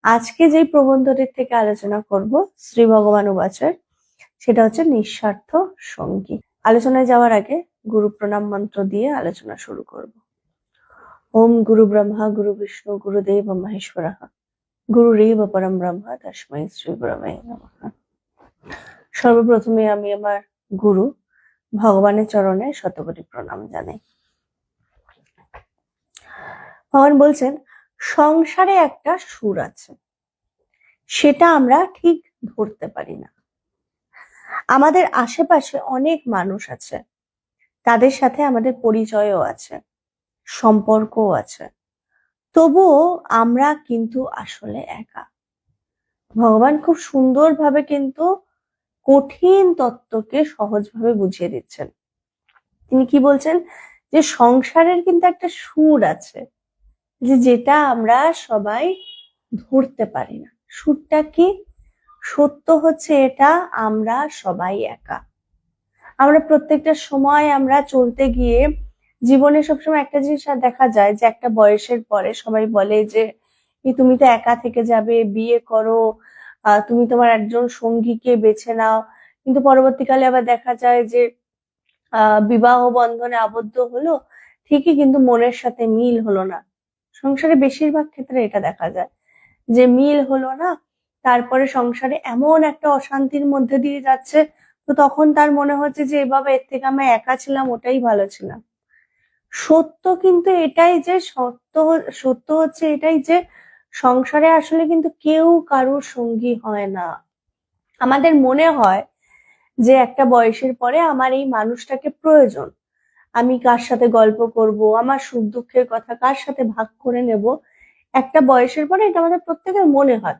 আজকে যেই প্রবন্ধটির থেকে আলোচনা করব শ্রী ভগবান উবাচের, সেটা হচ্ছে নিঃস্বার্থ সঙ্গী। আলোচনায় যাওয়ার আগে গুরু প্রণাম মন্ত্র দিয়ে আলোচনা শুরু করব। ওম গুরু ব্রহ্মা গুরু বিষ্ণু গুরুদেব মহেশ্বরঃ গুরুরেব পরম ব্রহ্ম তস্মৈ শ্রী গুরবে নমঃ। সর্বপ্রথমে আমি আমার গুরু ভগবানের চরণে শতকোটি প্রণাম জানাই। ভগবান বলছেন, সংসারে একটা সুর আছে, সেটা আমরা ঠিক ধরতে পারি না। আমাদের আশেপাশে অনেক মানুষ আছে, তাদের সাথে আমাদের পরিচয়ও আছে, সম্পর্কও আছে, তবুও আমরা কিন্তু আসলে একা। ভগবান খুব সুন্দরভাবে কিন্তু কঠিন তত্ত্বকে সহজভাবে বুঝিয়ে দিচ্ছেন। তিনি কি বলছেন, যে সংসারের কিন্তু একটা সুর আছে, যেটা আমরা সবাই ধরতে পারি না। সুরটা কি? সত্য হচ্ছে এটা, আমরা সবাই একা। আমরা প্রত্যেকটা সময় আমরা চলতে গিয়ে জীবনে সবসময় একটা জিনিস দেখা যায়, যে একটা বয়সের পরে সবাই বলে যে তুমি তো একা থেকে যাবে, বিয়ে করো, তুমি তোমার একজন সঙ্গীকে বেছে নাও। কিন্তু পরবর্তীকালে আবার দেখা যায় যে বিবাহ বন্ধনে আবদ্ধ হলো ঠিকই, কিন্তু মনের সাথে মিল হলো না। সংসারে বেশিরভাগ ক্ষেত্রে এটা দেখা যায় যে মিল হলো না, তারপরে সংসারে এমন একটা অশান্তির মধ্যে দিয়ে যাচ্ছে, তো তখন তার মনে হচ্ছে যে এভাবে এর থেকে আমি একা ছিলাম, ওটাই ভালো ছিলাম। সত্য কিন্তু এটাই যে সত্য হচ্ছে এটাই যে সংসারে আসলে কিন্তু কেউ কারোর সঙ্গী হয় না। আমাদের মনে হয় যে একটা বয়সের পরে আমার এই মানুষটাকে প্রয়োজন, আমি কার সাথে গল্প করব, আমার সুখ দুঃখের কথা কার সাথে ভাগ করে নেব, একটা বয়সের পরে এটা আমাদের প্রত্যেকের মনে হয়।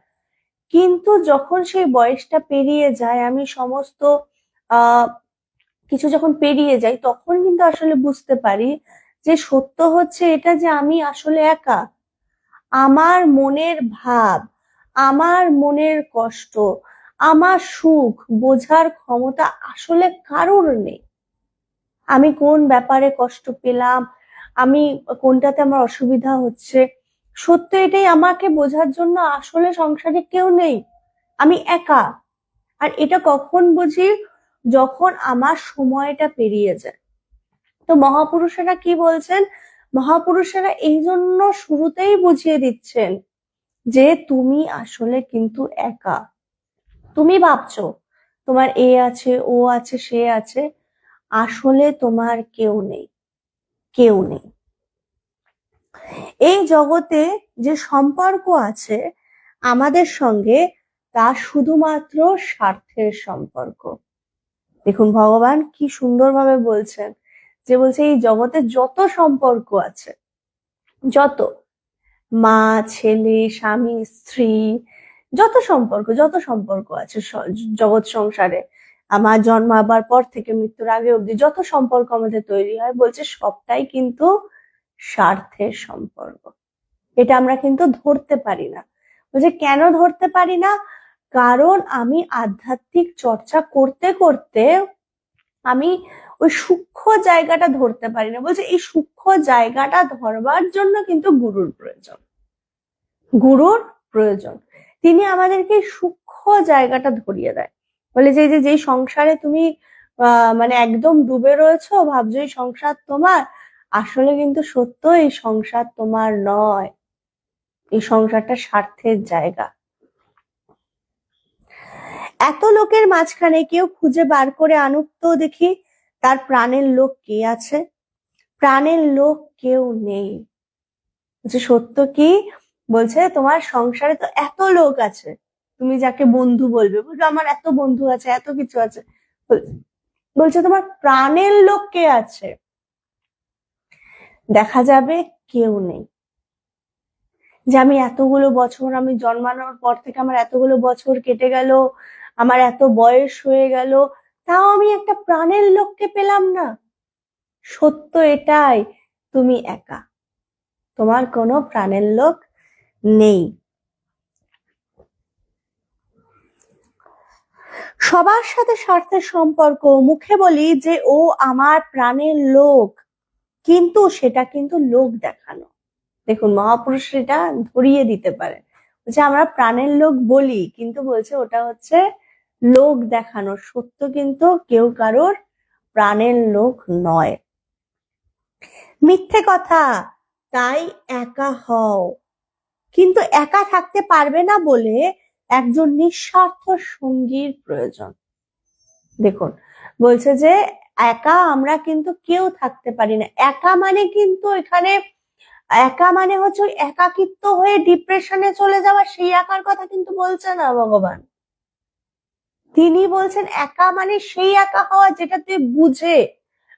কিন্তু যখন সেই বয়সটা পেরিয়ে যায়, আমি সমস্ত কিছু যখন পেরিয়ে যাই, তখন কিন্তু আসলে বুঝতে পারি যে সত্য হচ্ছে এটা, যে আমি আসলে একা। আমার মনের ভাব, আমার মনের কষ্ট, আমার সুখ বোঝার ক্ষমতা আসলে কারোর নেই। আমি কোন ব্যাপারে কষ্ট পেলাম, আমি কোনটাতে আমার অসুবিধা হচ্ছে, সত্য এটাই, আমাকে বোঝার জন্য আসলে সংসারে কেউ নেই, আমি একা। আর এটা কখন বুঝি? যখন আমার সময়টা পেরিয়ে যায়। তো মহাপুরুষেরা কি বলছেন? মহাপুরুষেরা এই জন্য শুরুতেই বুঝিয়ে দিচ্ছেন যে তুমি আসলে কিন্তু একা। তুমি ভাবছো তোমার এ আছে, ও আছে, সে আছে, আসলে তোমার কেউ নেই, কেউ নেই। এই জগতে যে সম্পর্ক আছে আমাদের সঙ্গে, তা শুধুমাত্র স্বার্থের সম্পর্ক। দেখুন ভগবান কি সুন্দরভাবে বলছেন, যে বলছে এই জগতে যত সম্পর্ক আছে, যত মা ছেলে স্বামী স্ত্রী, যত সম্পর্ক আছে জগৎ সংসারে, আমার জন্মাবার পর থেকে মৃত্যুর আগে অবধি যত সম্পর্ক আমাদের তৈরি হয়, বলছে সবটাই কিন্তু স্বার্থের সম্পর্ক। এটা আমরা কিন্তু ধরতে পারি না। বলছে কেন ধরতে পারি না? কারণ আমি আধ্যাত্মিক চর্চা করতে করতে আমি ওই সূক্ষ্ম জায়গাটা ধরতে পারি না। বলছে এই সূক্ষ্ম জায়গাটা ধরবার জন্য কিন্তু গুরুর প্রয়োজন, গুরুর প্রয়োজন। তিনি আমাদেরকে সূক্ষ্ম জায়গাটা ধরিয়ে দেয়। বলে যে যেই সংসারে তুমি মানে একদম ডুবে রয়েছো, ভাবছো এই সংসার তোমার, আসলে কিন্তু সত্য এই সংসার তোমার নয়, এই সংসারটা স্বার্থের জায়গা। এত লোকের মাঝখানে কেউ খুঁজে বার করে আনুক তো দেখি তার প্রাণের লোক কে আছে। প্রাণের লোক কেউ নেই। সত্য কি বলছে? তোমার সংসারে তো এত লোক আছে, তুমি যাকে বন্ধু বলবে, বলবে আমার এত বন্ধু আছে, এত কিছু আছে, বলছে তোমার প্রাণের লোক কে আছে? দেখা যাবে কেউ নেই। যে আমি এতগুলো বছর, আমি জন্মানোর পর থেকে আমার এতগুলো বছর কেটে গেল, আমার এত বয়স হয়ে গেল, তাও আমি একটা প্রাণের লোককে পেলাম না। সত্য এটাই, তুমি একা, তোমার কোনো প্রাণের লোক নেই। সবার সাথে স্বার্থের সম্পর্ক, মুখে বলি যে ও আমার প্রাণের লোক, কিন্তু সেটা কিন্তু লোক দেখানো। দেখুন মহাপুরুষ এটা ধরিয়ে দিতে পারে, যে আমরা প্রাণের লোক বলি, কিন্তু বলছে ওটা হচ্ছে লোক দেখানো, সত্য কিন্তু কেউ কারোর প্রাণের লোক নয়। মিথ্যে কথা, তাই একা হও। কিন্তু একা থাকতে পারবে না বলে একজন নিঃস্বার্থ সঙ্গীর প্রয়োজন। দেখুন, বলছে যে একা আমরা কিন্তু কেউ থাকতে পারি না। একা মানে কিন্তু এখানে একা মানে হচ্ছে একাকিত্ব হয়ে ডিপ্রেশনে চলে যাওয়া, সেই একার কথা কিন্তু বলছে না ভগবান। তিনি বলছেন একা মানে সেই একা হওয়া যেটা তুই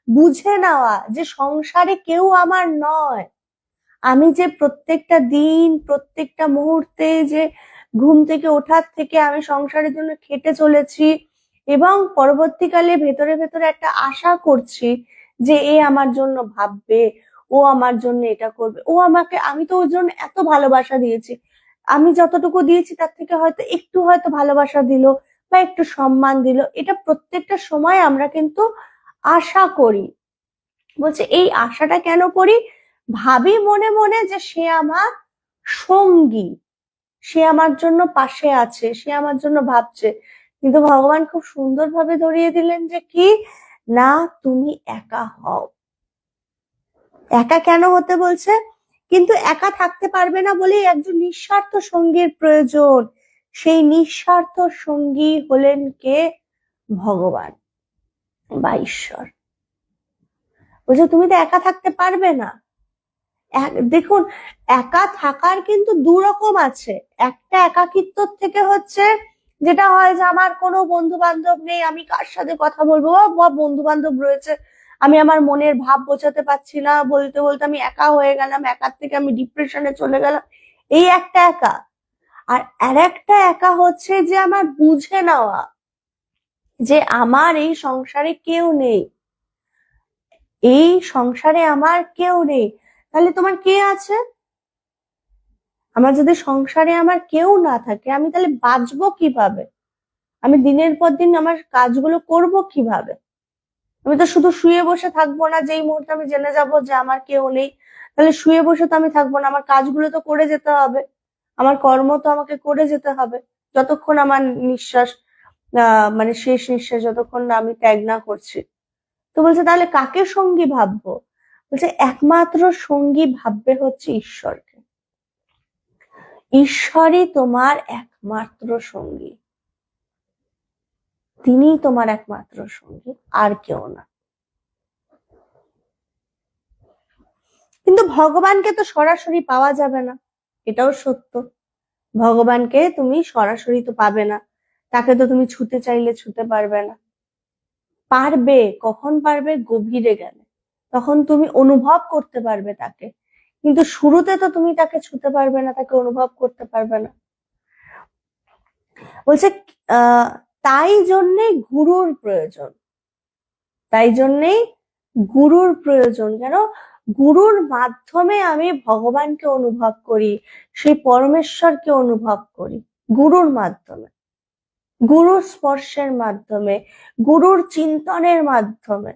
বুঝে নেওয়া যে সংসারে কেউ আমার নয়। আমি যে প্রত্যেকটা দিন প্রত্যেকটা মুহূর্তে যে ঘুম থেকে ওঠার থেকে আমি সংসারের জন্য খেটে চলেছি, এবং পরবর্তীকালে ভেতরে ভেতরে একটা আশা করছি যে এ আমার জন্য ভাববে, ও আমার জন্য এটা করবে, ও আমাকে, আমি তো ওর জন্য এত ভালোবাসা দিয়েছি, আমি যতটুকু দিয়েছি তার থেকে হয়তো ভালোবাসা দিল বা একটু সম্মান দিল, এটা প্রত্যেকটা সময় আমরা কিন্তু আশা করি। বলছে এই আশাটা কেন করি? ভাবি মনে মনে যে সে আমার সঙ্গী, সে আমার জন্য পাশে আছে, সে আমার জন্য ভাবছে। কিন্তু ভগবান খুব সুন্দরভাবে ধরিয়ে দিলেন যে কি না, তুমি একা হও। একা কেন হতে বলছে? কিন্তু একা থাকতে পারবে না বলেই একজন নিঃস্বার্থ সঙ্গীর প্রয়োজন। সেই নিঃস্বার্থ সঙ্গী হলেন কে? ভগবান বা ঈশ্বর। বলছে তুমি তো একা থাকতে পারবে না। দেখুন, একা থাকার কিন্তু দু রকম আছে। একটা একাকিত্ব থেকে হচ্ছে যেটা হয় যে আমার কোনো বন্ধু বান্ধব নেই, আমি কার সাথে কথা বলবো, বা বন্ধু বান্ধব রয়েছে, আমি আমার মনের ভাব বোঝাতে পারছি না, বলতে বলতে আমি একা হয়ে গেলাম, একার থেকে আমি ডিপ্রেশনে চলে গেলাম, এই একটা একা। আর একটা একা হচ্ছে যে আমার বুঝে নেওয়া যে আমার এই সংসারে কেউ নেই, এই সংসারে আমার কেউ নেই। তাহলে তোমার কে আছে? আমার যদি সংসারে আমার কেউ না থাকে, আমি তাহলে বাঁচবো কিভাবে? আমি দিনের পর দিন আমার কাজগুলো করব কিভাবে? আমি তো শুধু শুয়ে বসে থাকবো না, যেই মুহূর্তে আমি জেনে যাব যে আমার কেউ নেই, তাহলে শুয়ে বসে তো আমি থাকবো না, আমার কাজগুলো তো করে যেতে হবে, আমার কর্ম তো আমাকে করে যেতে হবে, যতক্ষণ আমার নিঃশ্বাস মানে শেষ নিঃশ্বাস যতক্ষণ না আমি ত্যাগ না করছি। তো বলছে তাহলে কাকে সঙ্গী ভাববো? বলছে একমাত্র সঙ্গী ভাববে হচ্ছে ঈশ্বরকে। ঈশ্বরই তোমার একমাত্র সঙ্গী, তিনিই তোমার একমাত্র সঙ্গী, আর কেউ না। কিন্তু ভগবানকে তো সরাসরি পাওয়া যাবে না, এটাও সত্য। ভগবানকে তুমি সরাসরি তো পাবে না, তাকে তো তুমি ছুতে চাইলে ছুতে পারবে না। পারবে কখন? পারবে গভীরে গেলে, তখন তুমি অনুভব করতে পারবে তাকে, কিন্তু শুরুতে তো তুমি তাকে ছুতে পারবে না, তাকে অনুভব করতে পারবে না। বলছে তাই জন্যে গুরুর প্রয়োজন, তাই জন্যেই গুরুর প্রয়োজন। কেন? গুরুর মাধ্যমে আমি ভগবানকে অনুভব করি, সেই পরমেশ্বরকে অনুভব করি গুরুর মাধ্যমে, গুরুর স্পর্শের মাধ্যমে, গুরুর চিন্তনের মাধ্যমে।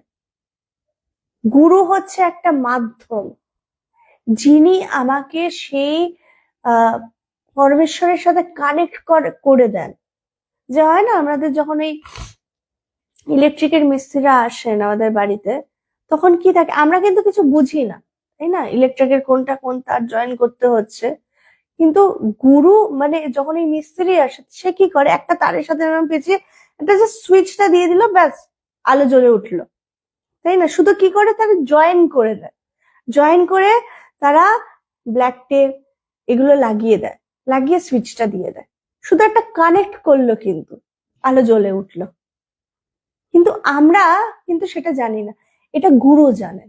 গুরু হচ্ছে একটা মাধ্যম, যিনি আমাকে সেই পরমেশ্বরের সাথে কানেক্ট করে দেন। যে হয় না, আমাদের যখন এই ইলেকট্রিকের মিস্ত্রিরা আসেন আমাদের বাড়িতে, তখন কি থাকে, আমরা কিন্তু কিছু বুঝি না, তাই না, ইলেকট্রিকের কোনটা কোন তার জয়েন করতে হচ্ছে। কিন্তু গুরু মানে যখন এই মিস্ত্রি আসে, সে কি করে, একটা তারের সাথে এরকম পেঁচিয়ে একটা যে সুইচটা দিয়ে দিল, ব্যাস আলো জ্বলে উঠলো, তাই না? শুধু কি করে, তারা জয়েন করে দেয়, জয়েন করে তারা ব্ল্যাক টেপ এগুলো লাগিয়ে দেয়, লাগিয়ে সুইচটা দিয়ে দেয়, শুধু একটা কানেক্ট করলো, কিন্তু আলো জ্বলে উঠলো। কিন্তু আমরা কিন্তু সেটা জানি না, এটা গুরু জানেন।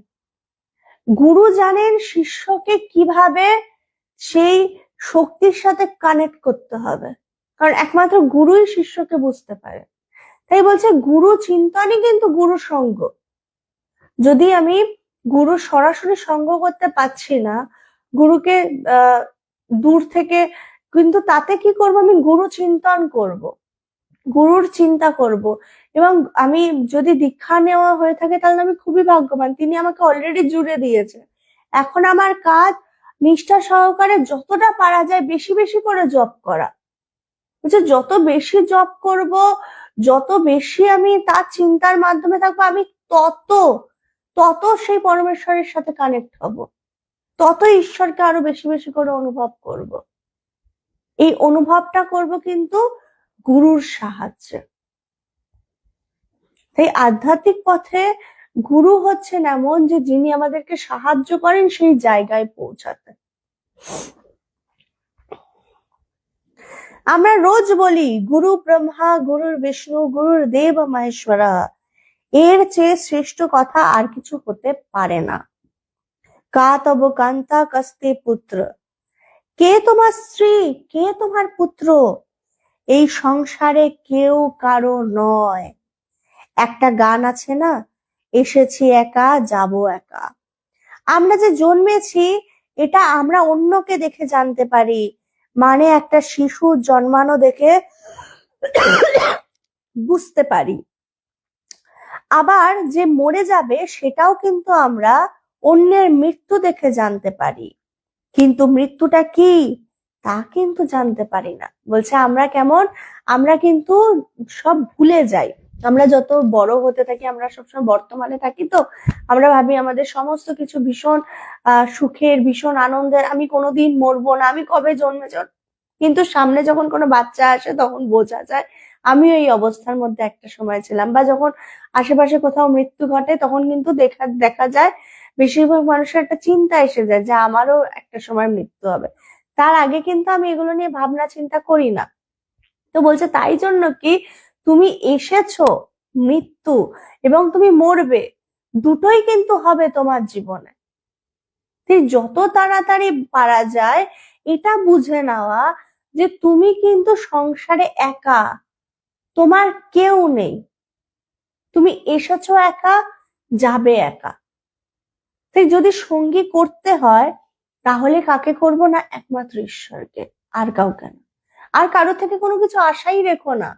গুরু জানেন শিষ্যকে কিভাবে সেই শক্তির সাথে কানেক্ট করতে হবে, কারণ একমাত্র গুরুই শিষ্যকে বুঝতে পারে। তাই বলছে গুরু চিন্তনই কিন্তু গুরু সঙ্গ। যদি আমি গুরু সরাসরি সঙ্গ করতে পারছি না, গুরুকে দূর থেকে, কিন্তু তাতে কি করব, আমি গুরু চিন্তন করব, গুরুর চিন্তা করব। এবং আমি যদি দীক্ষা নেওয়া হয়ে থাকে, তাহলে আমি খুবই ভাগ্যবান, তিনি আমাকে অলরেডি জুড়ে দিয়েছে। এখন আমার কাজ নিষ্ঠা সহকারে যতটা পারা যায় বেশি বেশি করে জপ করা। বলছে যত বেশি জপ করব, যত বেশি আমি তার চিন্তার মাধ্যমে থাকবো, আমি তত তত সেই পরমেশ্বরের সাথে কানেক্ট হব, তত ঈশ্বরকে আরো বেশি বেশি করে অনুভব করব। এই অনুভবটা করব কিন্তু গুরুর সাহায্যে। তাই আধ্যাত্মিক পথে গুরু হচ্ছেন এমন যে যিনি আমাদেরকে সাহায্য করেন সেই জায়গায় পৌঁছাতে। আমরা রোজ বলি গুরু ব্রহ্মা, গুরুর বিষ্ণু, গুরুর দেব মহেশ্বরা, এর চেয়ে শ্রেষ্ঠ কথা আর কিছু হতে পারে না। কা তব কান্তা কস্তে পুত্র, কে তোমার স্ত্রী, কে তোমার পুত্র, এই সংসারে কেউ কারো নয়। একটা গান আছে না, এসেছি একা যাব একা। আমরা যে জন্মেছি এটা আমরা অন্যকে দেখে জানতে পারি, মানে একটা শিশু জন্মানো দেখে বুঝতে পারি। আবার যে মরে যাবে সেটাও কিন্তু আমরা অন্যের মৃত্যু দেখে জানতে পারি, কিন্তু মৃত্যুটা কি তা কিন্তু জানতে পারি না। বলছে আমরা কেমন, আমরা কিন্তু সব ভুলে যাই। আমরা যত বড় হতে থাকি আমরা সবসময় বর্তমানে থাকি, তো আমরা ভাবি আমাদের সমস্ত কিছু ভীষণ সুখের, ভীষণ আনন্দের, আমি কোনোদিন মরবো না, আমি কবে জন্মেছ। কিন্তু সামনে যখন কোনো বাচ্চা আসে তখন বোঝা যায় আমিও এই অবস্থার মধ্যে একটা সময় ছিলাম। বা যখন আশেপাশে কোথাও মৃত্যু ঘটে তখন কিন্তু দেখা যায় বেশিরভাগ মানুষের একটা চিন্তা এসে যায় যে আমারও একটা সময় মৃত্যু হবে। তার আগে কিন্তু আমি এগুলো নিয়ে ভাবনা চিন্তা করি না। তো বলছে তাই জন্য কি তুমি এসেছো, মৃত্যু এবং তুমি মরবে, দুটোই কিন্তু হবে তোমার জীবনে। যত তাড়াতাড়ি পারা যায় এটা বুঝে নেওয়া যে তুমি কিন্তু সংসারে একা, তোমার কেউ নেই, তুমি এসেছো একা, যাবে একা। তাই যদি সঙ্গী করতে হয় তাহলে কাকে করব না, একমাত্র ঈশ্বরকে, আর কাউকে না। আর কারো থেকে কোনো কিছু আশাই রেখো না।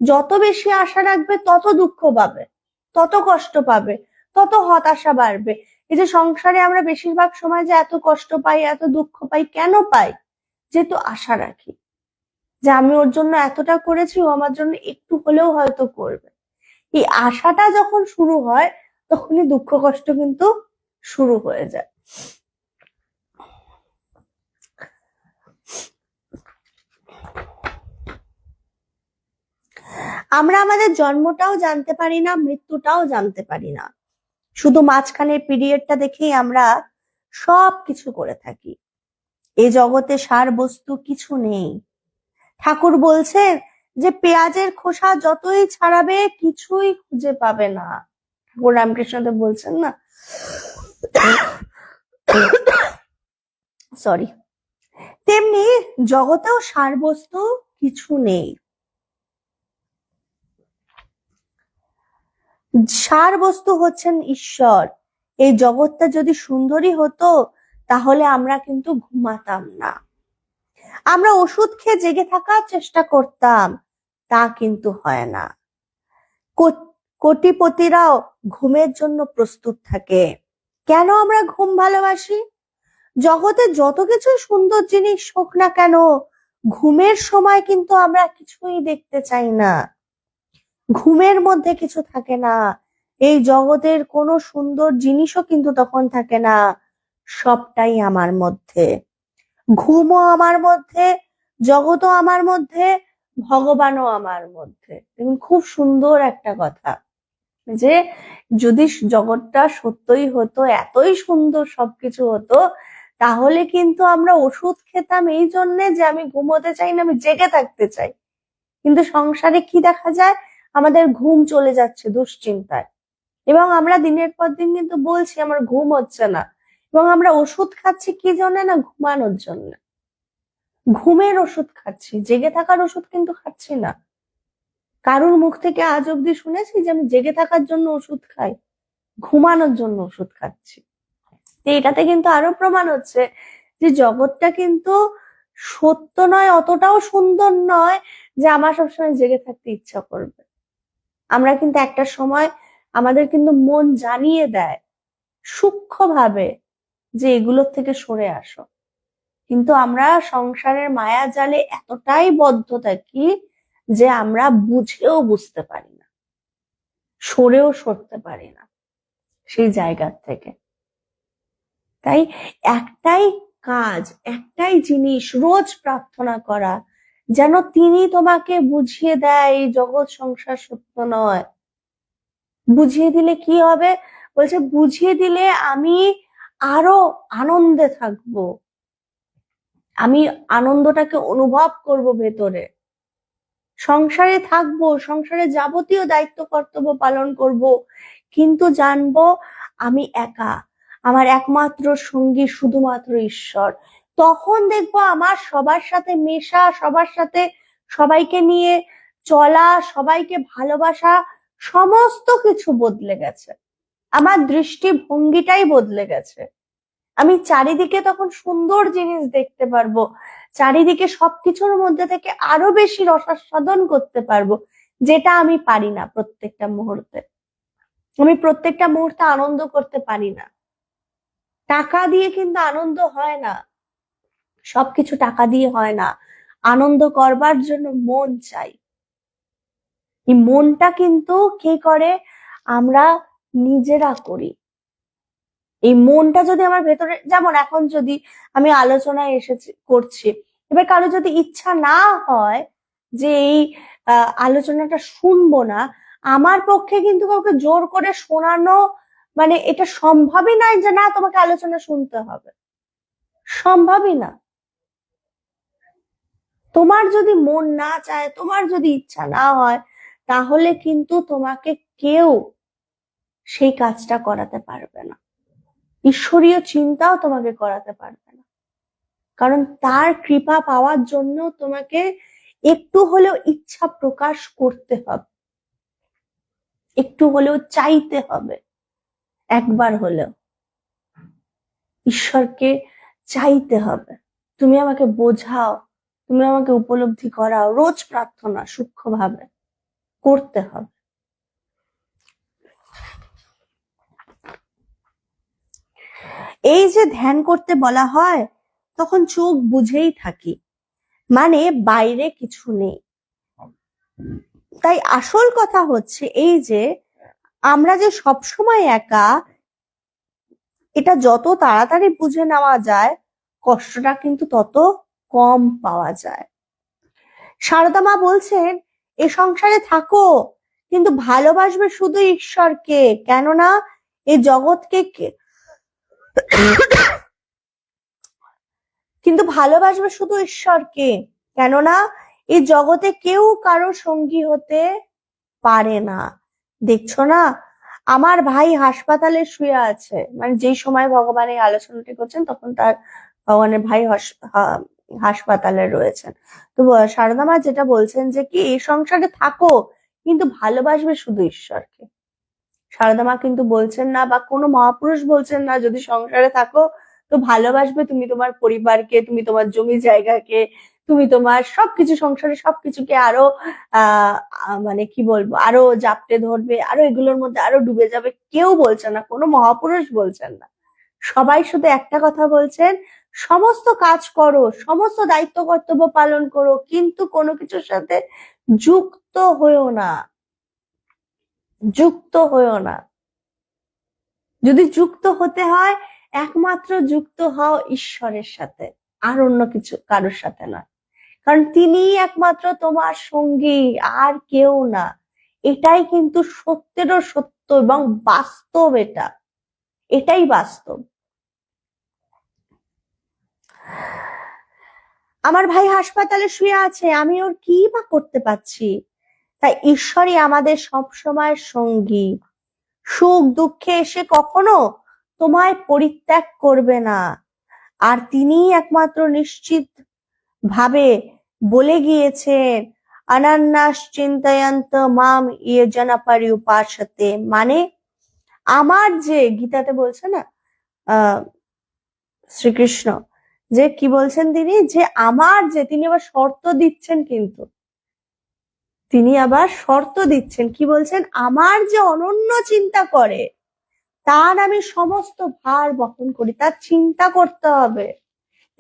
যত বেশি আশা রাখবে তত দুঃখ পাবে, তত কষ্ট পাবে, তত হতাশা বাড়বে। এই যে সংসারে আমরা বেশিরভাগ সময় যে এত কষ্ট পাই, এত দুঃখ পাই, কেন পাই? যেহেতু আশা রাখি যে আমি ওর জন্য এতটা করেছি, ও আমার জন্য একটু হলেও হয়তো করবে। এই আশাটা যখন শুরু হয় তখনই দুঃখ কষ্ট কিন্তু শুরু হয়ে যায়। আমরা আমাদের জন্মটাও জানতে পারি না, মৃত্যুটাও জানতে পারি না, শুধু মাঝখানের পিরিয়ডটা দেখেই আমরা সব কিছু করে থাকি। এই জগতে সার বস্তু কিছু নেই। ঠাকুর বলছেন যে পেঁয়াজের খোসা যতই ছাড়াবে কিছুই খুঁজে পাবে না। ঠাকুর রামকৃষ্ণদেব বলছেন না, সরি। তেমনি জগতেও সার বস্তু কিছু নেই। সার বস্তু হচ্ছেন ঈশ্বর। এই জগৎটা যদি সুন্দরী হতো তাহলে আমরা কিন্তু ঘুমাতাম না। আমরা ওষুধ খেয়ে জেগে থাকার চেষ্টা করতাম, তা কিন্তু হয় না। কোটিপতিরাও ঘুমের জন্য প্রস্তুত থাকে। কেন আমরা ঘুম ভালোবাসি? জগতে যত কিছু সুন্দর জিনিস হোক না কেন, ঘুমের সময় কিন্তু আমরা কিছুই দেখতে চাই না। ঘুমের মধ্যে কিছু থাকে না, এই জগতের কোনো সুন্দর জিনিসও কিন্তু তখন থাকে না, সবটাই আমার মধ্যে। ঘুমও আমার মধ্যে, জগৎও আমার মধ্যে, ভগবানও আমার মধ্যে। দেখুন খুব সুন্দর একটা কথা, যে যদি জগৎটা সত্যই হতো, এতই সুন্দর সবকিছু হতো, তাহলে কিন্তু আমরা ওষুধ খেতাম এই জন্যে যে আমি ঘুমোতে চাই না, আমি জেগে থাকতে চাই। কিন্তু সংসারে কি দেখা যায়, আমাদের ঘুম চলে যাচ্ছে দুশ্চিন্তায়, এবং আমরা দিনের পর দিন কিন্তু বলছি আমার ঘুম হচ্ছে না, এবং আমরা ওষুধ খাচ্ছি কি জন্য না, ঘুমানোর জন্য। ঘুমের ওষুধ খাচ্ছি, জেগে থাকার ওষুধ কিন্তু খাচ্ছি না। কারোর মুখ থেকে আজ অব্দি শুনেছি যে আমি জেগে থাকার জন্য ওষুধ খাই? ঘুমানোর জন্য ওষুধ খাচ্ছি। এটাতে কিন্তু আরো প্রমাণ হচ্ছে যে জগৎটা কিন্তু সত্য নয়, অতটাও সুন্দর নয় যে আমার সবসময় জেগে থাকতে ইচ্ছা করবে। আমরা কিন্তু একটা সময় আমাদের কিন্তু মন জানিয়ে দেয় সূক্ষ্মভাবে যে এগুলোর থেকে সরে আসো। কিন্তু আমরা সংসারের মায়া জালে এতটাই বদ্ধ থাকি যে আমরা বুঝতে পারি না, সরেও সরতে পারি না সেই জায়গার থেকে। তাই একটাই কাজ, একটাই জিনিস, রোজ প্রার্থনা করা যেন তিনি তোমাকে বুঝিয়ে দেয় এই জগৎ সংসার সত্য নয়। বুঝিয়ে দিলে কি হবে? বলছে বুঝিয়ে দিলে আমি আরো আনন্দে থাকবো, আমি আনন্দটাকে অনুভব করব ভেতরে, সংসারে থাকবো, সংসারে যাবতীয় দায়িত্ব কর্তব্য পালন করব, কিন্তু জানবো আমি একা, আমার একমাত্র সঙ্গী শুধুমাত্র ঈশ্বর। তখন দেখবো আমার সবার সাথে মেশা, সবার সাথে সবাইকে নিয়ে চলা, সবাইকে ভালোবাসা, সমস্ত কিছু বদলে গেছে, আমার দৃষ্টিভঙ্গিটাই বদলে গেছে। আমি চারিদিকে তখন সুন্দর জিনিস দেখতে পারবো, চারিদিকে সবকিছুর মধ্যে থেকে আরো বেশি রসাস্বাদন করতে পারবো, যেটা আমি পারি না প্রত্যেকটা মুহূর্তে। আমি প্রত্যেকটা মুহূর্তে আনন্দ করতে পারি না। টাকা দিয়ে কিন্তু আনন্দ হয় না, সবকিছু টাকা দিয়ে হয় না। আনন্দ করবার জন্য মন চাই। এই মনটা কিন্তু কে করে? আমরা নিজেরা করি। এই মনটা যদি আমার ভেতরে, যেমন এখন যদি আমি আলোচনায় করছি, এবার কারো যদি ইচ্ছা না হয় যে এই আলোচনাটা শুনবো না, আমার পক্ষে কিন্তু কাউকে জোর করে শোনানো মানে এটা সম্ভবই নয় যে না তোমাকে আলোচনা শুনতে হবে, সম্ভবই না। তোমার যদি মন না চায়, তোমার যদি ইচ্ছা না হয়, তাহলে কিন্তু তোমাকে কেউ সেই কাজটা করাতে পারবে না, ঈশ্বরীয় চিন্তাও তোমাকে করাতে পারবে না। কারণ তার কৃপা পাওয়ার জন্য তোমাকে একটু হলেও ইচ্ছা প্রকাশ করতে হবে, একটু হলেও চাইতে হবে, একবার হলেও ঈশ্বরকে চাইতে হবে, তুমি আমাকে বোঝাও, তুমি আমাকে উপলব্ধি করাও। রোজ প্রার্থনা সূক্ষ্মভাবে করতে হবে। এই যে ধ্যান করতে বলা হয়, তখন চোখ বুঝেই থাকি, মানে বাইরে কিছু নেই। তাই আসল কথা হচ্ছে এই যে আমরা যে সবসময় একা, এটা যত তাড়াতাড়ি বুঝে নেওয়া যায়, কষ্টটা কিন্তু তত কম পাওয়া যায়। সারদা মা বলছেন এ সংসারে থাকো, কিন্তু ভালোবাসবে শুধু ঈশ্বরকে, কেননা এই জগৎকে কিন্তু ভালোবাসবে শুধু ঈশ্বরকে, কেননা এই জগতে কেউ কারো সঙ্গী হতে পারে না। দেখছো না, আমার ভাই হাসপাতালে শুয়ে আছে, মানে যেই সময় ভগবান এই আলোচনাটি করছেন তখন তার ভগবানের ভাই হাসপাতালে রয়েছেন। তো সারদা মা যেটা বলছেন যে কি এই সংসারে থাকো, কিন্তু ভালোবাসবে শুধু ঈশ্বরকে। সারদা মা কিন্তু বলছেন না, বা কোনো মহাপুরুষ বলছেন না যদি সংসারে থাকো তো ভালোবাসবে তুমি তোমার পরিবারকে, তুমি তোমার জমি জায়গাকে, তুমি তোমার সবকিছু, সংসারে সবকিছুকে আরো মানে কি বলবো, আরো জাপটে ধরবে, আরো এগুলোর মধ্যে আরো ডুবে যাবে। কেউ বলছে না, কোনো মহাপুরুষ বলছেন না। সবাই শুধু একটা কথা বলছেন, সমস্ত কাজ করো, সমস্ত দায়িত্ব কর্তব্য পালন করো, কিন্তু কোনো কিছুর সাথে যুক্ত হয়েও না, যুক্ত হয়েও না। যদি যুক্ত হতে হয়, একমাত্র যুক্ত হও ঈশ্বরের সাথে, আর অন্য কিছু কারোর সাথে না। কারণ তিনি একমাত্র তোমার সঙ্গী, আর কেউ না। এটাই কিন্তু সত্যেরও সত্য এবং বাস্তব, এটাই বাস্তব। আমার ভাই হাসপাতালে শুয়ে আছে, আমি ওর কি বা করতে পারছি? তাই ঈশ্বরই আমাদের সব সময় সঙ্গী, সুখ দুঃখে এসে কখনো তোমায় পরিত্যাগ করবে না। আর তিনি একমাত্র নিশ্চিত ভাবে বলে গিয়েছেন, অনন্যাস চিন্তয়ন্ত মাম ইয়ে জনপরি উপাসতে, মানে আমার যে, গীতাতে বলছে না শ্রীকৃষ্ণ যে কি বলছেন তিনি, যে আমার যে, তিনি আবার শর্ত দিচ্ছেন, কিন্তু তিনি আবার শর্ত দিচ্ছেন, কি বলছেন, আমার যে অনন্য চিন্তা করে তার আমি সমস্ত ভার বহন করি। তার চিন্তা করতে হবে,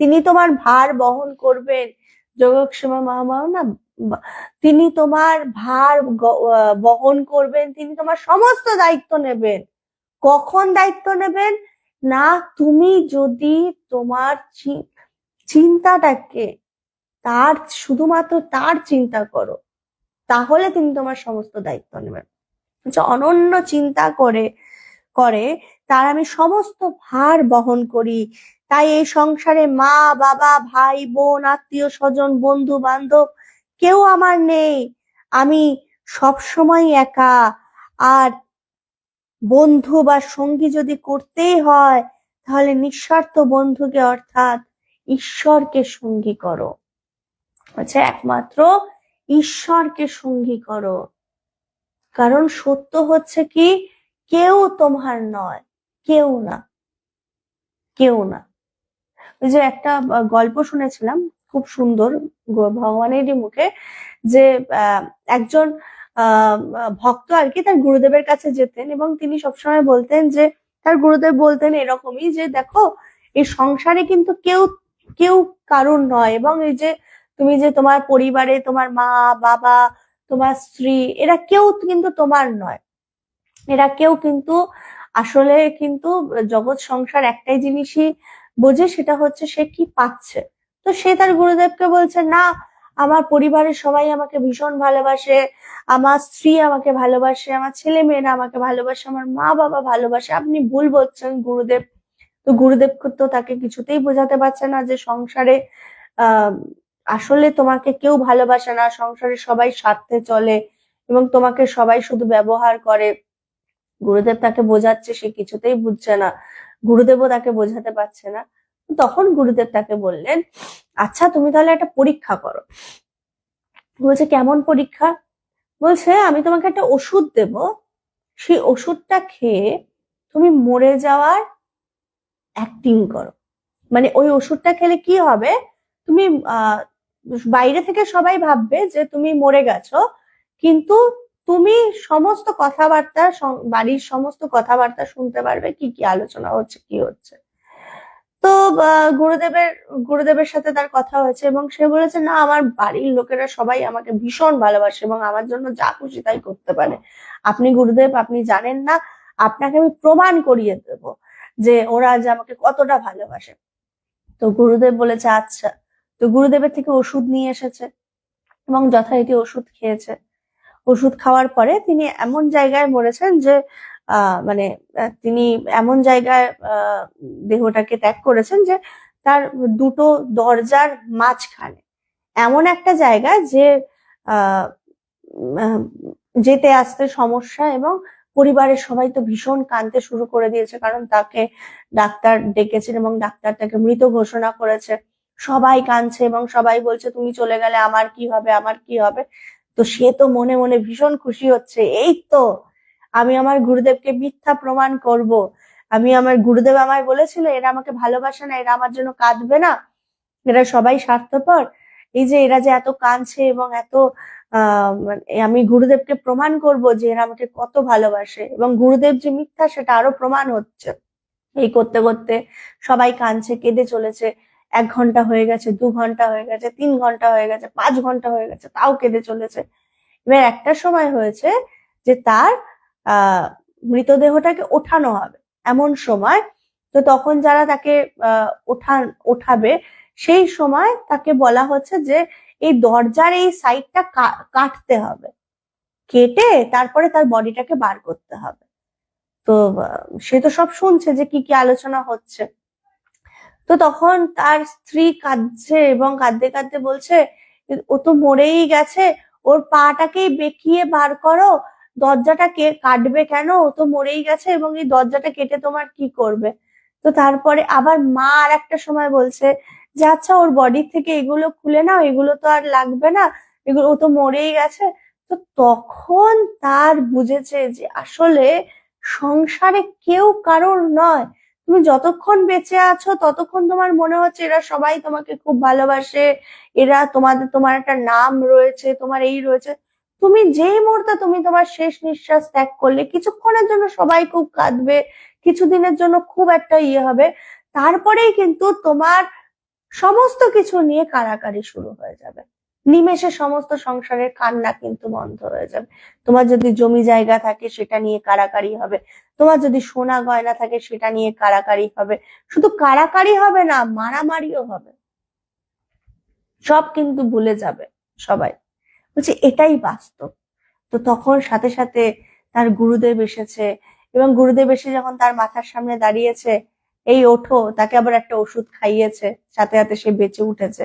তিনি তোমার ভার বহন করবেন। যোগক্ষেমা মহামায়া না, তিনি তোমার ভার বহন করবেন, তিনি তোমার সমস্ত দায়িত্ব নেবেন। কখন দায়িত্ব নেবেন না, তুমি যদি তোমার চিন্তাটাকে তার, শুধুমাত্র তার চিন্তা করো, তাহলে তিনি তোমার সমস্ত দায়িত্ব নেবেন। অনন্য চিন্তা করে করে তার আমি সমস্ত ভার বহন করি। তাই এই সংসারে মা বাবা ভাই বোন আত্মীয় স্বজন বন্ধু বান্ধব কেউ আমার নেই, আমি সবসময় একা। আর বন্ধু বা সঙ্গী যদি করতেই হয়, তাহলে নিঃস্বার্থ বন্ধুকে অর্থাৎ ঈশ্বরকে সঙ্গী করো। আচ্ছা, একমাত্র ঈশ্বরকে সঙ্গী করো। কারণ সত্য হচ্ছে কি, কেউ তোমার নয়, কেউ না, কেউ না। ওই যে একটা গল্প শুনেছিলাম খুব সুন্দর ভগবানেরই মুখে, যে একজন ভক্ত আর কি তার গুরুদেবের কাছে যেতেন এবং তিনি সবসময় বলতেন যে, তার গুরুদেব বলতেন এরকমই যে, দেখো এই সংসারে কিন্তু কেউ কেউ কারুর নয়, এবং এই যে তুমি যে তোমার পরিবারে তোমার মা বাবা তোমার স্ত্রী এরা কেউ কিন্তু তোমার নয়, এরা কেউ কিন্তু আসলে কিন্তু জগৎ সংসার একটাই জিনিসই বোঝে, সেটা হচ্ছে সে কি পাচ্ছে। তো সে তার গুরুদেবকে বলছে, না আমার পরিবারের সবাই আমাকে ভীষণ ভালোবাসে, আমার স্ত্রী আমাকে ভালোবাসে, আমার ছেলে মেয়েরা আমাকে ভালোবাসে, আমার মা বাবা ভালোবাসে। আপনি ভুল বলছেন গুরুদেব। তো গুরুদেব তো তাকে কিছুতেই বোঝাতে পারছে না যে সংসারে আসলে তোমাকে কেউ ভালোবাসে না, সংসারে সবাই স্বার্থে চলে এবং তোমাকে সবাই শুধু ব্যবহার করে। গুরুদেব তাকে বোঝাচ্ছে, সে কিছুতেই বুঝছে না, গুরুদেবও তাকে বোঝাতে পারছে না। তখন গুরুদেব তাকে বললেন, আচ্ছা তুমি তাহলে একটা পরীক্ষা করো। বলছে, কেমন পরীক্ষা? বলছে, আমি তোমাকে একটা ওষুধ দেব, সেই ওষুধটা খেয়ে তুমি মরে যাওয়ার অ্যাক্টিং করো। মানে ওই ওষুধটা খেলে কি হবে, তুমি বাইরে থেকে সবাই ভাববে যে তুমি মরে গেছো, কিন্তু তুমি সমস্ত কথাবার্তা, বাড়ির সমস্ত কথাবার্তা শুনতে পারবে, কি কি আলোচনা হচ্ছে কি হচ্ছে। তো গুরুদেবের সাথে তার কথা হয়েছে এবং সে বলেছে, না আমার বাড়ির লোকেরা সবাই আমাকে ভীষণ ভালোবাসে এবং আমার জন্য যা খুশি তাই করতে পারে। আপনি গুরুদেব, আপনি জানেন না, আপনাকে আমি প্রমাণ করিয়ে দেব যে ওরা যে আমাকে কতটা ভালোবাসে। তো গুরুদেব বলেছে, আচ্ছা। তো গুরুদেবের থেকে ওষুধ নিয়ে এসেছে এবং যথারীতি ওষুধ খেয়েছে। ওষুধ খাওয়ার পরে তিনি এমন জায়গায় মরেছেন যে মানে তিনি এমন জায়গায় দেহটাকে ত্যাগ করেছেন যে তার দুটো দরজার মাঝখানে, এমন একটা জায়গা যে যেতে আসতে সমস্যা, এবং পরিবারের সবাই তো ভীষণ কাঁদতে শুরু করে দিয়েছে, কারণ তাকে ডাক্তার ডেকেছেন এবং ডাক্তার তাকে মৃত ঘোষণা করেছে। সবাই কাঁদছে এবং সবাই বলছে, তুমি চলে গেলে আমার কি হবে, আমার কি হবে। তো সে তো মনে মনে ভীষণ খুশি হচ্ছে, এই তো আমি আমার গুরুদেবকে মিথ্যা প্রমাণ করব। আমার গুরুদেব আমায় বলেছিল এরা আমাকে ভালোবাসে না, এরা আমার জন্য কাঁদবে না, এরা সবাই স্বার্থপর। এই যে এরা যে এত কাঁদছে এবং এত আমি গুরুদেবকে প্রমাণ করব যে এরা আমাকে কত ভালোবাসে, এবং গুরুদেব যে মিথ্যা সেটা আরো প্রমাণ হচ্ছে। এই করতে করতে সবাই কাঁদছে, কেঁদে চলেছে। 1 ঘন্টা হয়ে গেছে, 2 ঘন্টা হয়ে গেছে, 3 ঘন্টা হয়ে গেছে, 5 ঘন্টা হয়ে গেছে, তাও কেঁদে চলেছে। এবার একটা সময় হয়েছে যে তার মৃতদেহটাকে ওঠানো হবে এমন সময়। তো তখন যারা তাকে ওঠাবে, সেই সময় তাকে বলা হচ্ছে যে এই দরজার এই সাইডটা কাটতে হবে, কেটে তারপরে তার বডিটাকে বার করতে হবে। তো সে তো সব শুনছে যে কি কি আলোচনা হচ্ছে। তো তখন তার স্ত্রী কাঁদছে এবং কাঁদতে কাঁদতে বলছে, ও তো মরেই গেছে, ওর পাটাকেই বেঁকিয়ে বার করো, দরজাটা কে কাটবে কেন, ও তো মরেই গেছে এবং এই দরজাটা কেটে তোমার কি করবে। তো তারপরে আবার মা আর একটা সময় বলছে যে, আচ্ছা ওর বডি থেকে এগুলো খুলে নাও, এগুলো তো আর লাগবে না, এগুলো ও তো মরেই গেছে। তো তখন তার বুঝেছে যে আসলে সংসারে কেউ কারোর নয়। তুমি যতক্ষণ বেঁচে আছো ততক্ষণ তোমার মনে হচ্ছে এরা সবাই তোমাকে খুব ভালোবাসে, এরা তোমার একটা নাম রয়েছে, তোমার এই রয়েছে। তুমি যেই মুহূর্তে তুমি তোমার শেষ নিঃশ্বাস ত্যাগ করলে, কিছুক্ষণের জন্য সবাই খুব কাঁদবে, কিছুদিনের জন্য খুব একটা হবে, তারপরেই কিন্তু তোমার সমস্ত কিছু নিয়ে কাড়াকাড়ি শুরু হয়ে যাবে। নিমেষে সমস্ত সংসারের কান্না কিন্তু বন্ধ হয়ে যাবে। তোমার যদি জমি জায়গা থাকে সেটা নিয়ে কাড়াকাড়ি হবে, তোমার যদি সোনা গয়না থাকে সেটা নিয়ে কাড়াকাড়ি হবে। শুধু কাড়াকাড়ি হবে না, মারামারিও হবে। সব কিন্তু ভুলে যাবে সবাই। বলছে এটাই বাস্তব। তো তখন সাথে সাথে তার গুরুদেব এসেছে, এবং গুরুদেব এসে যখন তার মাথার সামনে দাঁড়িয়েছে, এই ওঠো, তাকে আবার একটা ওষুধ খাইয়েছে, সাথে সাথে সে বেঁচে উঠেছে।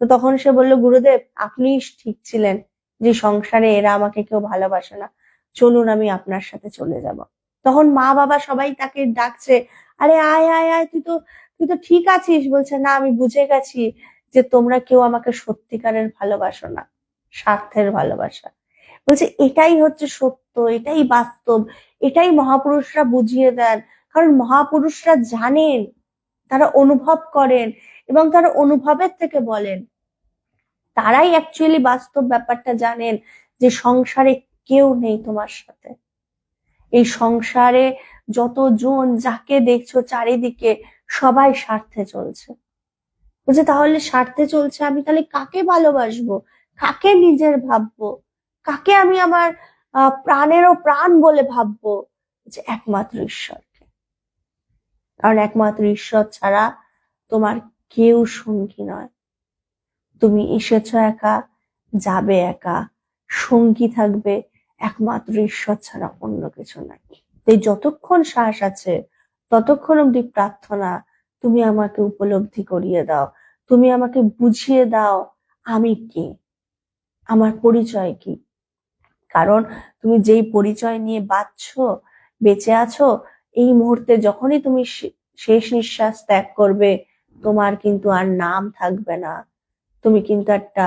তো তখন সে বলল, গুরুদেব আপনি ঠিক ছিলেন যে সংসারে এরা আমাকে কেউ ভালোবাসে না, চলুন আমি আপনার সাথে চলে যাব। তখন মা বাবা সবাই তাকে ডাকছে, আরে আয় আয় আয়, তুই তো ঠিক আছিস। বলছে না, আমি বুঝে গেছি যে তোমরা কেউ আমাকে সত্যিকারের ভালোবাসো না, স্বার্থের ভালোবাসা। বলছে এটাই হচ্ছে সত্য, এটাই বাস্তব, এটাই মহাপুরুষরা বুঝিয়ে দেন। কারণ মহাপুরুষরা জানেন, তারা অনুভব করেন, এবং তারা অনুভবের থেকে বলেন। তারাই অ্যাকচুয়ালি বাস্তব ব্যাপারটা জানেন যে সংসারে কেউ নেই তোমার সাথে। এই সংসারে যতজন যাকে দেখছো চারিদিকে, সবাই স্বার্থে চলছে। বলছে তাহলে স্বার্থে চলছে, আমি তাহলে কাকে ভালোবাসবো, কাকে নিজের ভাববো, কাকে আমি আমার প্রাণেরও প্রাণ বলে ভাববো? যে একমাত্র ঈশ্বরকে। কারণ একমাত্র ঈশ্বর ছাড়া তোমার কেউ সঙ্গী নয়। তুমি এসেছো একা, যাবে একা, সঙ্গী থাকবে একমাত্র ঈশ্বর ছাড়া অন্য কিছু নাই। তাই যতক্ষণ শ্বাস আছে ততক্ষণ অব্দি প্রার্থনা, তুমি আমাকে উপলব্ধি করিয়ে দাও, তুমি আমাকে বুঝিয়ে দাও আমি কে, আমার পরিচয় কি। কারণ তুমি যেই পরিচয় নিয়ে বেঁচে আছো, এই মুহূর্তে যখনই তুমি শেষ নিঃশ্বাস ত্যাগ করবে, তোমার কিন্তু আর নাম থাকবে না, তুমি কিন্তু একটা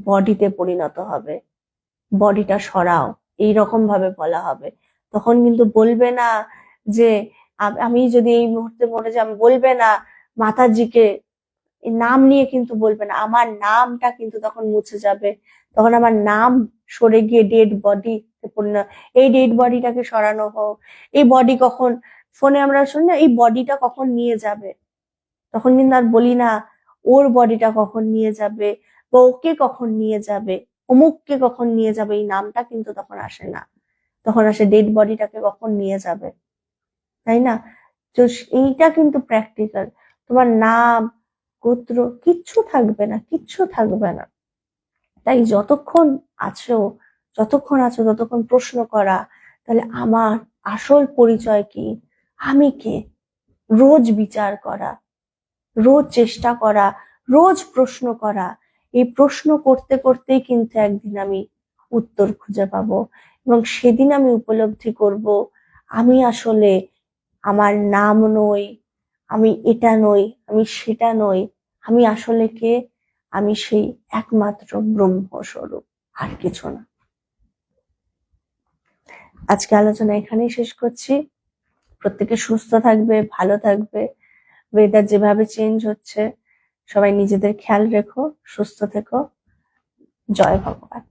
বডিতে পরিণত হবে। বডিটা সরাও, এইরকম ভাবে বলা হবে। তখন কিন্তু বলবে না যে আমি যদি এই মুহূর্তে মরে যাই, বলবে না মাতাজিকে নাম নিয়ে, কিন্তু বলবে না, আমার নামটা কিন্তু তখন মুছে যাবে। তখন আমার নাম সরে গিয়ে ডেড বডি পরিণত। এই ডেড বডিটাকে সরানো হোক। এই বডি কখন ফোনে আমরা শুনি না, এই বডিটা কখন নিয়ে যাবে, তখন কিন্তু আর বলি না ওর বডিটা কখন নিয়ে যাবে, বা ওকে কখন নিয়ে যাবে, অমুককে কখন নিয়ে যাবে, এই নামটা কিন্তু তখন আসে না। তখন আসে ডেড বডিটাকে কখন নিয়ে যাবে, তাই না? তো এইটা কিন্তু প্র্যাকটিক্যাল। তোমার নাম গোত্র কিচ্ছু থাকবে না, কিচ্ছু থাকবে না। তাই যতক্ষণ আছো ততক্ষণ প্রশ্ন করা, তাহলে আমার আসল পরিচয় কি, আমি কে, রোজ বিচার করা, রোজ চেষ্টা করা, রোজ প্রশ্ন করা। এই প্রশ্ন করতে করতেই কিন্তু একদিন আমি উত্তর খুঁজে পাবো, এবং সেদিন আমি উপলব্ধি করব আমি আসলে আমার নাম নই, আমি এটা নই, আমি সেটা নই, আমি আসলে কে, আমি সেই একমাত্র ব্রহ্মস্বরূপ, আর কিছু না। আজকে আলোচনা এখানেই শেষ করছি। প্রত্যেকে সুস্থ থাকবে, ভালো থাকবে। ওয়েদার যেভাবে চেঞ্জ হচ্ছে, সবাই নিজেদের খেয়াল রেখো, সুস্থ থেকো। জয় ভগবান।